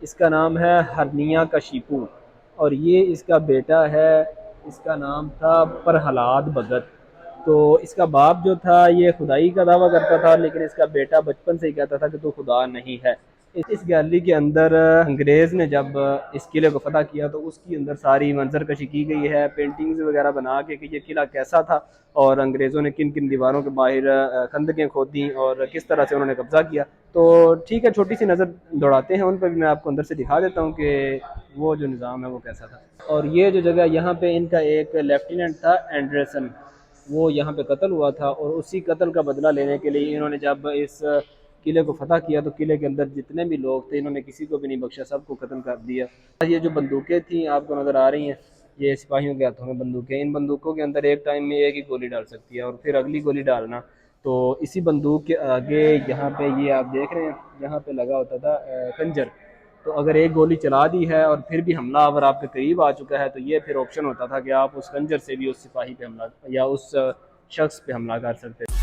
इसका नाम है हरनिया कशीपू और ये इसका बेटा है। इसका नाम था प्रहलाद भगत। तो इसका बाप जो था ये खुदाई का दावा करता था, लेकिन इसका बेटा बचपन से ही कहता था कि तू खुदा नहीं है। इस गैलरी के अंदर अंग्रेज़ ने जब इस किले को फतह किया तो उसकी अंदर सारी मंजर कशी की गई है, पेंटिंग्स वगैरह बना के कि ये किला कैसा था और अंग्रेज़ों ने किन किन दीवारों के बाहर खंदकें खोदी और किस तरह से उन्होंने कब्जा किया। तो ठीक है, छोटी सी नज़र दौड़ाते हैं उन पर भी। मैं आपको अंदर से दिखा देता हूँ कि वो जो निज़ाम है वो कैसा था। और ये जो जगह यहाँ पे इनका एक लेफ्टिनेंट था एंडरसन, वो यहाँ पे कत्ल हुआ था और उसी कत्ल का बदला लेने के लिए इन्होंने जब इस किले को फतह किया तो किले के अंदर जितने भी लोग थे इन्होंने किसी को भी नहीं बख्शा, सबको खत्म कर दिया। ये जो बंदूकें थी आपको नज़र आ रही हैं, ये सिपाहियों के हाथों में बंदूकें। इन बंदूकों के अंदर एक टाइम में एक ही गोली डाल सकती है और फिर अगली गोली डालना। तो इसी बंदूक के आगे यहाँ पे ये आप देख रहे हैं, यहाँ पे लगा होता था खंजर। तो अगर एक गोली चला दी है और फिर भी हमलावर आपके करीब आ चुका है तो ये फिर ऑप्शन होता था कि आप उस खंजर से भी उस सिपाही पे हमला या उस शख्स पे हमला कर सकते थे।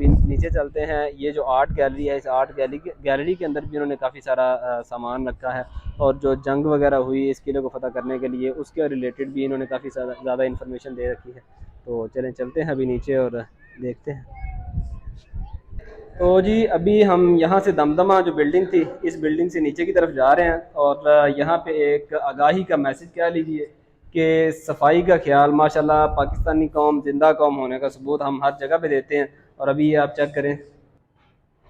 नीचे चलते हैं। ये जो आर्ट गैलरी है, इस आर्ट गैलरी के अंदर भी उन्होंने काफ़ी सारा सामान रखा है और जो जंग वगैरह हुई इस किले को फतह करने के लिए उसके रिलेटेड भी इन्होंने काफ़ी ज़्यादा इन्फॉर्मेशन दे रखी है। तो चलें चलते हैं अभी नीचे और देखते हैं। तो जी अभी हम यहाँ से दमदमा जो बिल्डिंग थी इस बिल्डिंग से नीचे की तरफ जा रहे हैं और यहाँ पे एक आगाही का मैसेज कह लीजिए कि सफाई का ख्याल माशाल्लाह पाकिस्तानी कौम जिंदा कौम होने का सबूत हम हर जगह पे देते हैं। और अभी ये आप चेक करें,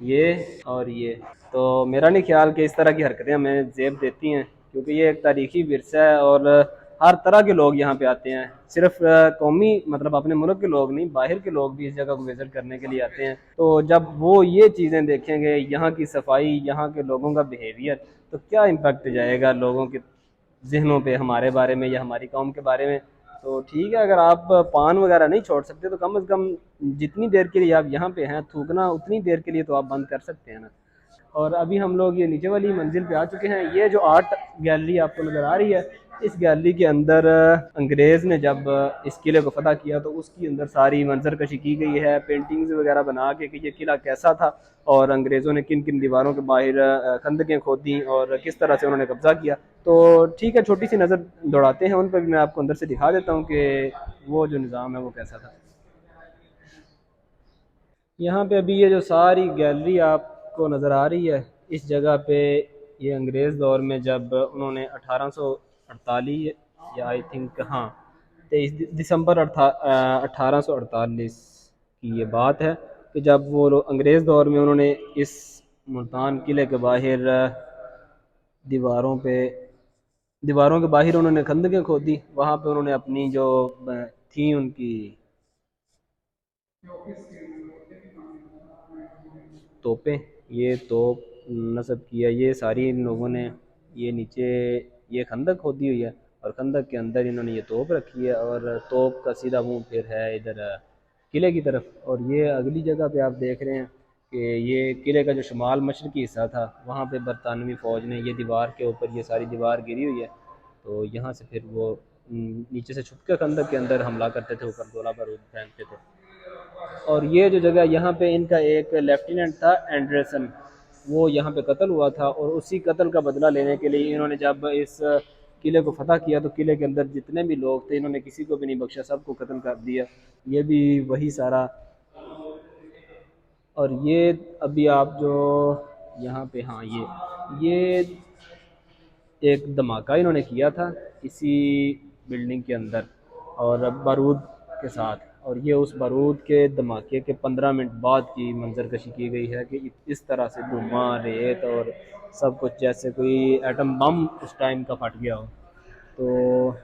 ये और ये, तो मेरा नहीं ख्याल कि इस तरह की हरकतें हमें जेब देती हैं, क्योंकि ये एक तारीखी विरसा है और हर तरह के लोग यहाँ पे आते हैं। सिर्फ कौमी मतलब अपने मुल्क के लोग नहीं, बाहर के लोग भी इस जगह को विजिट करने के लिए आते हैं। तो जब वो ये चीज़ें देखेंगे, यहाँ की सफाई, यहाँ के लोगों का बिहेवियर, तो क्या इम्पेक्ट जाएगा लोगों के जहनों पे हमारे बारे में या हमारी कौम के बारे में। तो ठीक है, अगर आप पान वगैरह नहीं छोड़ सकते तो कम से कम जितनी देर के लिए आप यहाँ पे हैं थूकना उतनी देर के लिए तो आप बंद कर सकते हैं ना। और अभी हम लोग ये नीचे वाली मंजिल पे आ चुके हैं। ये जो आर्ट गैलरी आपको नज़र आ रही है, इस गैलरी के अंदर अंग्रेज़ ने जब इस किले को फतह किया तो उसकी अंदर सारी मंजर कशी की गई है, पेंटिंग्स वगैरह बना के कि ये किला कैसा था और अंग्रेज़ों ने किन किन दीवारों के बाहर खंदकें खोदी और किस तरह से उन्होंने कब्जा किया। तो ठीक है, छोटी सी नज़र दौड़ाते हैं उन पर भी। मैं आपको अंदर से दिखा देता हूँ कि वो जो निज़ाम है वो कैसा था। यहाँ पे अभी ये जो सारी गैलरी आपको नज़र आ रही है, इस जगह पे ये अंग्रेज़ दौर में जब उन्होंने 1848 या आई थिंक हाँ 23 दिसंबर 1848 की ये बात है कि जब वो लोग अंग्रेज़ दौर में उन्होंने इस मुल्तान किले के बाहर दीवारों पे दीवारों के बाहर उन्होंने खंदकें खोदी। वहाँ पे उन्होंने अपनी जो थी उनकी तोपें, ये तोप नस्ब किया, ये सारी इन लोगों ने ये नीचे ये खंदक खोदी हुई है और खंदक के अंदर इन्होंने ये तोप रखी है और तोप का सीधा मुंह फिर है इधर किले की तरफ। और ये अगली जगह पे आप देख रहे हैं कि ये किले का जो शुमाल मशरकी हिस्सा था वहाँ पे बरतानवी फ़ौज ने ये दीवार के ऊपर ये सारी दीवार गिरी हुई है, तो यहाँ से फिर वो नीचे से छुप के खंदक के अंदर हमला करते थे, ऊपर गोला बारूद फेंकते थे। और ये जो जगह यहाँ पे इनका एक लेफ्टिनेंट था एंडरसन, वो यहाँ पे कत्ल हुआ था और उसी कत्ल का बदला लेने के लिए इन्होंने जब इस किले को फतह किया तो किले के अंदर जितने भी लोग थे इन्होंने किसी को भी नहीं बख्शा, सबको खत्म कर दिया। ये भी वही सारा। और ये अभी आप जो यहाँ पे हाँ ये एक धमाका इन्होंने किया था इसी बिल्डिंग के अंदर और बारूद के साथ। और ये उस बारूद के धमाके के 15 मिनट बाद की मंजरकशी की गई है कि इस तरह से धुआं, रेत और सब कुछ जैसे कोई एटम बम उस टाइम का फट गया हो। तो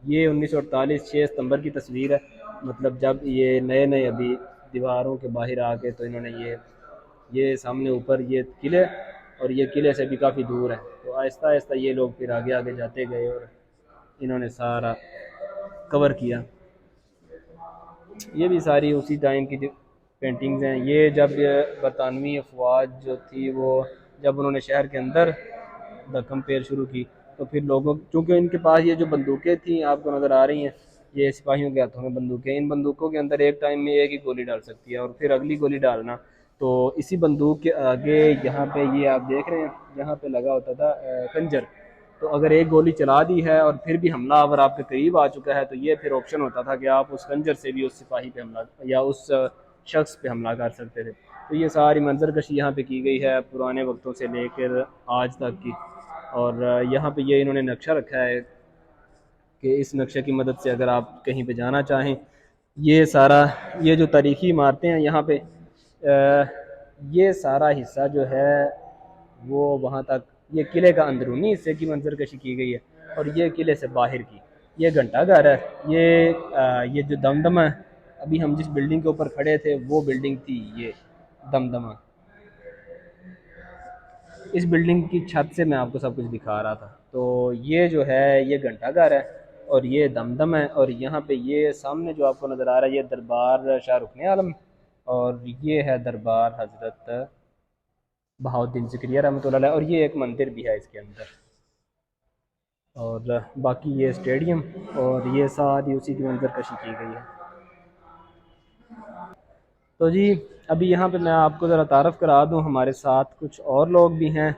ये 1948 6 सितंबर की तस्वीर है। मतलब जब ये नए नए अभी दीवारों के बाहर आके तो इन्होंने ये सामने ऊपर ये किले और ये किले से भी काफ़ी दूर है, तो आहिस्ता आहिस्ता ये लोग फिर आगे आगे जाते गए और इन्होंने सारा कवर किया। ये भी सारी उसी टाइम की पेंटिंग्स हैं। ये जब बरतानवी अफवाज जो थी वो जब उन्होंने शहर के अंदर दखम पेल शुरू की तो फिर लोगों, चूँकि इनके पास ये जो बंदूकें थी आपको नज़र आ रही हैं, ये सिपाहियों के हाथों में बंदूकें, इन बंदूकों के अंदर एक टाइम में एक ही गोली डाल सकती है और फिर अगली गोली डालना। तो इसी बंदूक के आगे यहाँ पे ये आप देख रहे हैं, यहाँ पे लगा होता था खंजर। तो अगर एक गोली चला दी है और फिर भी हमलावर आपके करीब आ चुका है, तो ये फिर ऑप्शन होता था कि आप उस खंजर से भी उस सिपाही पे हमला या उस शख्स पे हमला कर सकते थे। तो ये सारी मंजरकशी यहाँ पे की गई है पुराने वक्तों से लेकर आज तक की। और यहाँ पे ये इन्होंने नक्शा रखा है कि इस नक्शे की मदद से अगर आप कहीं पे जाना चाहें, ये सारा, ये जो तारीखी इमारतें हैं यहाँ पे, ये सारा हिस्सा जो है वो वहाँ तक, ये किले का अंदरूनी हिस्से की मंजरकशी की गई है। और ये किले से बाहर की, ये घंटा घर है। ये जो दमदमा है, अभी हम जिस बिल्डिंग के ऊपर खड़े थे वो बिल्डिंग थी ये दमदमा। इस बिल्डिंग की छत से मैं आपको सब कुछ दिखा रहा था। तो ये जो है ये घंटा घर है और ये दमदम है। और यहाँ पे ये सामने जो आपको नज़र आ रहा है ये दरबार शाह रुकने आलम, और ये है दरबार हज़रत बहाउद्दीन ज़िक्रिया रहमतुल्लाह अलैह, और ये एक मंदिर भी है इसके अंदर। और बाकी ये स्टेडियम, और ये सारी उसी की मंजरकशी की गई है। तो जी अभी यहाँ पे मैं आपको ज़रा तारफ़ करा दूँ, हमारे साथ कुछ और लोग भी हैं।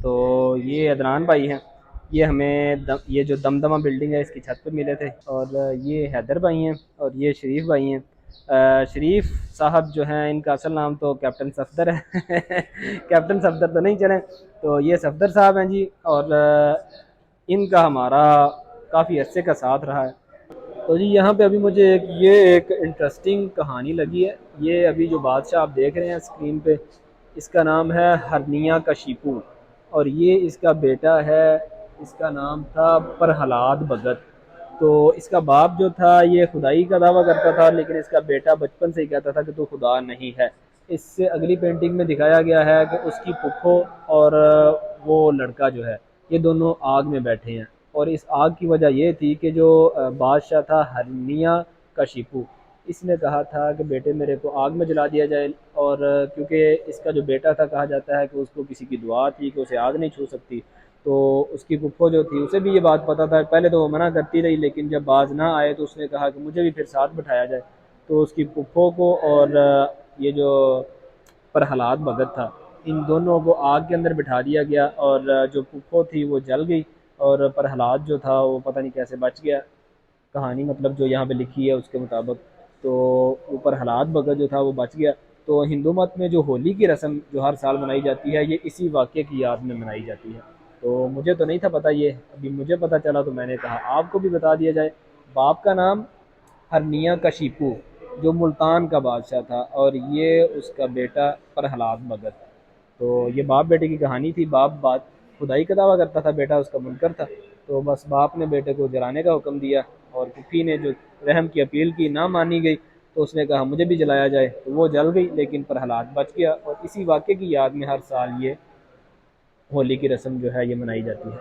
तो ये अदनान भाई हैं, ये हमें ये जो दमदमा बिल्डिंग है इसकी छत पे मिले थे। और ये हैदर भाई हैं, और ये शरीफ भाई हैं। शरीफ साहब जो हैं, इनका असल नाम तो कैप्टन सफदर है कैप्टन सफदर तो नहीं चले, तो ये सफदर साहब हैं जी। और इनका हमारा काफ़ी अरसे का साथ रहा है। तो जी यहाँ पे अभी मुझे एक इंटरेस्टिंग कहानी लगी है। ये अभी जो बादशाह आप देख रहे हैं स्क्रीन पे, इसका नाम है हरनिया कशीपू, और ये इसका बेटा है, इसका नाम था प्रहलाद भगत। तो इसका बाप जो था ये खुदाई का दावा करता था, लेकिन इसका बेटा बचपन से ही कहता था कि तू खुदा नहीं है। इससे अगली पेंटिंग में दिखाया गया है कि उसकी पुप्पो और वो लड़का जो है, ये दोनों आग में बैठे हैं। और इस आग की वजह ये थी कि जो बादशाह था हरनिया कशिपू, इसने कहा था कि बेटे मेरे को आग में जला दिया जाए। और क्योंकि इसका जो बेटा था, कहा जाता है कि उसको किसी की दुआ थी कि उसे आग नहीं छू सकती, तो उसकी पुप्पो जो थी उसे भी ये बात पता था। पहले तो वो मना करती रही, लेकिन जब बाज ना आए तो उसने कहा कि मुझे भी फिर साथ बिठाया जाए। तो उसकी पुप्पो को और ये जो प्रहलाद भगत था, इन दोनों को आग के अंदर बिठा दिया गया। और जो पुप्पो थी वो जल गई, और प्रहलाद जो था वो पता नहीं कैसे बच गया। कहानी मतलब जो यहाँ पे लिखी है उसके मुताबिक, तो ऊपर प्रहलाद भगत जो था वो बच गया। तो हिंदू मत में जो होली की रस्म जो हर साल मनाई जाती है, ये इसी वाक़े की याद में मनाई जाती है। तो मुझे तो नहीं था पता, ये अभी मुझे पता चला तो मैंने कहा आपको भी बता दिया जाए। बाप का नाम हरनिया कशीपू, जो मुल्तान का बादशाह था, और ये उसका बेटा प्रहलाद भगत। तो ये बाप बेटे की कहानी थी। बाप खुदाई का दावा करता था, बेटा उसका मुनकर था। तो बस बाप ने बेटे को जलाने का हुक्म दिया, और फुफी ने जो रहम की अपील की ना मानी गई, तो उसने कहा मुझे भी जलाया जाए, तो वो जल गई, लेकिन प्रहलाद बच गया। और इसी वाक़े की याद में हर साल ये होली की रस्म जो है ये मनाई जाती है।